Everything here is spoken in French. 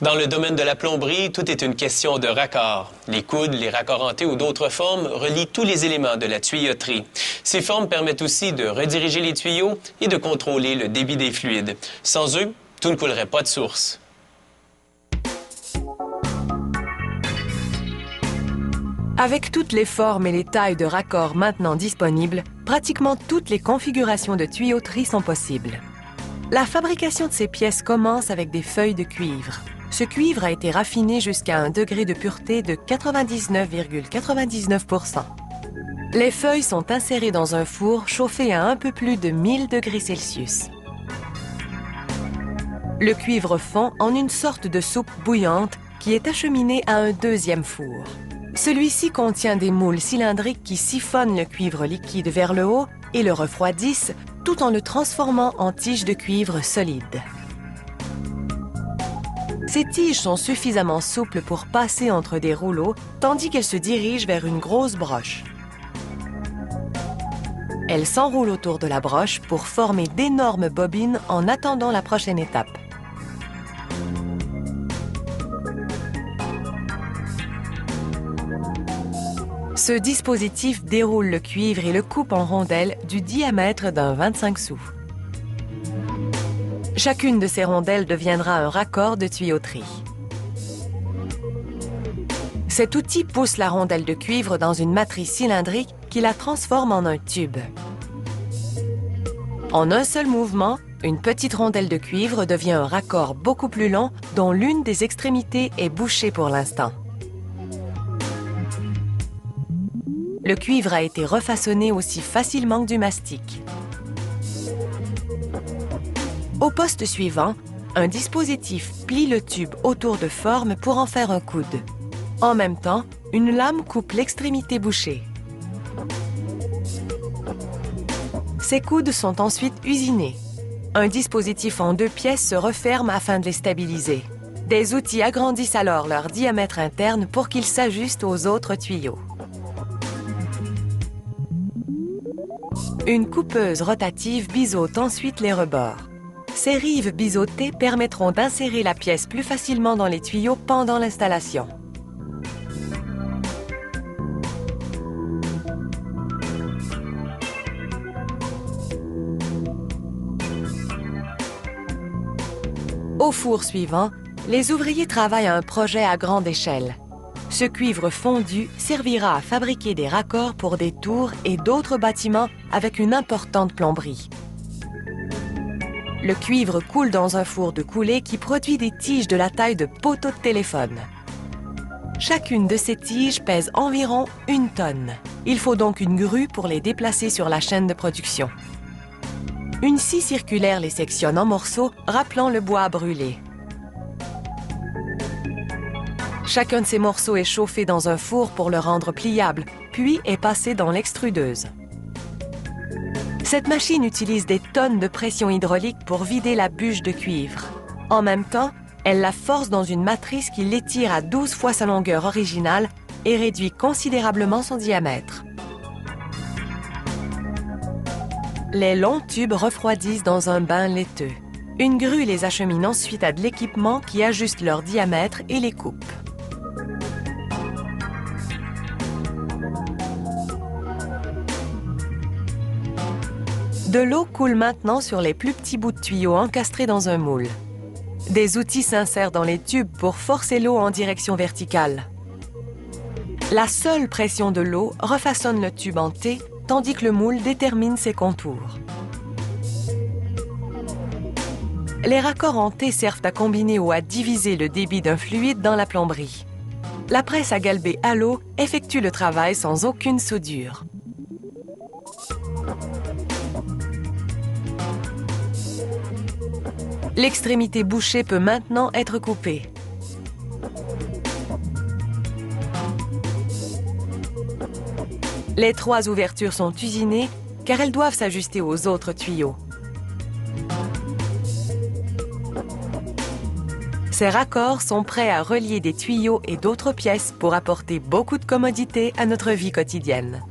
Dans le domaine de la plomberie, tout est une question de raccords. Les coudes, les raccords en T ou d'autres formes relient tous les éléments de la tuyauterie. Ces formes permettent aussi de rediriger les tuyaux et de contrôler le débit des fluides. Sans eux, tout ne coulerait pas de source. Avec toutes les formes et les tailles de raccords maintenant disponibles, pratiquement toutes les configurations de tuyauterie sont possibles. La fabrication de ces pièces commence avec des feuilles de cuivre. Ce cuivre a été raffiné jusqu'à un degré de pureté de 99,99%. Les feuilles sont insérées dans un four chauffé à un peu plus de 1000 degrés Celsius. Le cuivre fond en une sorte de soupe bouillante qui est acheminée à un deuxième four. Celui-ci contient des moules cylindriques qui siphonnent le cuivre liquide vers le haut et le refroidissent tout en le transformant en tiges de cuivre solides. Ces tiges sont suffisamment souples pour passer entre des rouleaux tandis qu'elles se dirigent vers une grosse broche. Elles s'enroulent autour de la broche pour former d'énormes bobines en attendant la prochaine étape. Ce dispositif déroule le cuivre et le coupe en rondelles du diamètre d'un 25 sous. Chacune de ces rondelles deviendra un raccord de tuyauterie. Cet outil pousse la rondelle de cuivre dans une matrice cylindrique qui la transforme en un tube. En un seul mouvement, une petite rondelle de cuivre devient un raccord beaucoup plus long dont l'une des extrémités est bouchée pour l'instant. Le cuivre a été refaçonné aussi facilement que du mastic. Au poste suivant, un dispositif plie le tube autour de forme pour en faire un coude. En même temps, une lame coupe l'extrémité bouchée. Ces coudes sont ensuite usinés. Un dispositif en 2 pièces se referme afin de les stabiliser. Des outils agrandissent alors leur diamètre interne pour qu'ils s'ajustent aux autres tuyaux. Une coupeuse rotative biseaute ensuite les rebords. Ces rives biseautées permettront d'insérer la pièce plus facilement dans les tuyaux pendant l'installation. Au four suivant, les ouvriers travaillent à un projet à grande échelle. Ce cuivre fondu servira à fabriquer des raccords pour des tours et d'autres bâtiments avec une importante plomberie. Le cuivre coule dans un four de coulée qui produit des tiges de la taille de poteaux de téléphone. Chacune de ces tiges pèse environ 1 tonne. Il faut donc une grue pour les déplacer sur la chaîne de production. Une scie circulaire les sectionne en morceaux, rappelant le bois à brûler. Chacun de ces morceaux est chauffé dans un four pour le rendre pliable, puis est passé dans l'extrudeuse. Cette machine utilise des tonnes de pression hydraulique pour vider la bûche de cuivre. En même temps, elle la force dans une matrice qui l'étire à 12 fois sa longueur originale et réduit considérablement son diamètre. Les longs tubes refroidissent dans un bain laiteux. Une grue les achemine ensuite à de l'équipement qui ajuste leur diamètre et les coupe. De l'eau coule maintenant sur les plus petits bouts de tuyaux encastrés dans un moule. Des outils s'insèrent dans les tubes pour forcer l'eau en direction verticale. La seule pression de l'eau refaçonne le tube en T, tandis que le moule détermine ses contours. Les raccords en T servent à combiner ou à diviser le débit d'un fluide dans la plomberie. La presse à galber à l'eau effectue le travail sans aucune soudure. L'extrémité bouchée peut maintenant être coupée. Les 3 ouvertures sont usinées car elles doivent s'ajuster aux autres tuyaux. Ces raccords sont prêts à relier des tuyaux et d'autres pièces pour apporter beaucoup de commodité à notre vie quotidienne.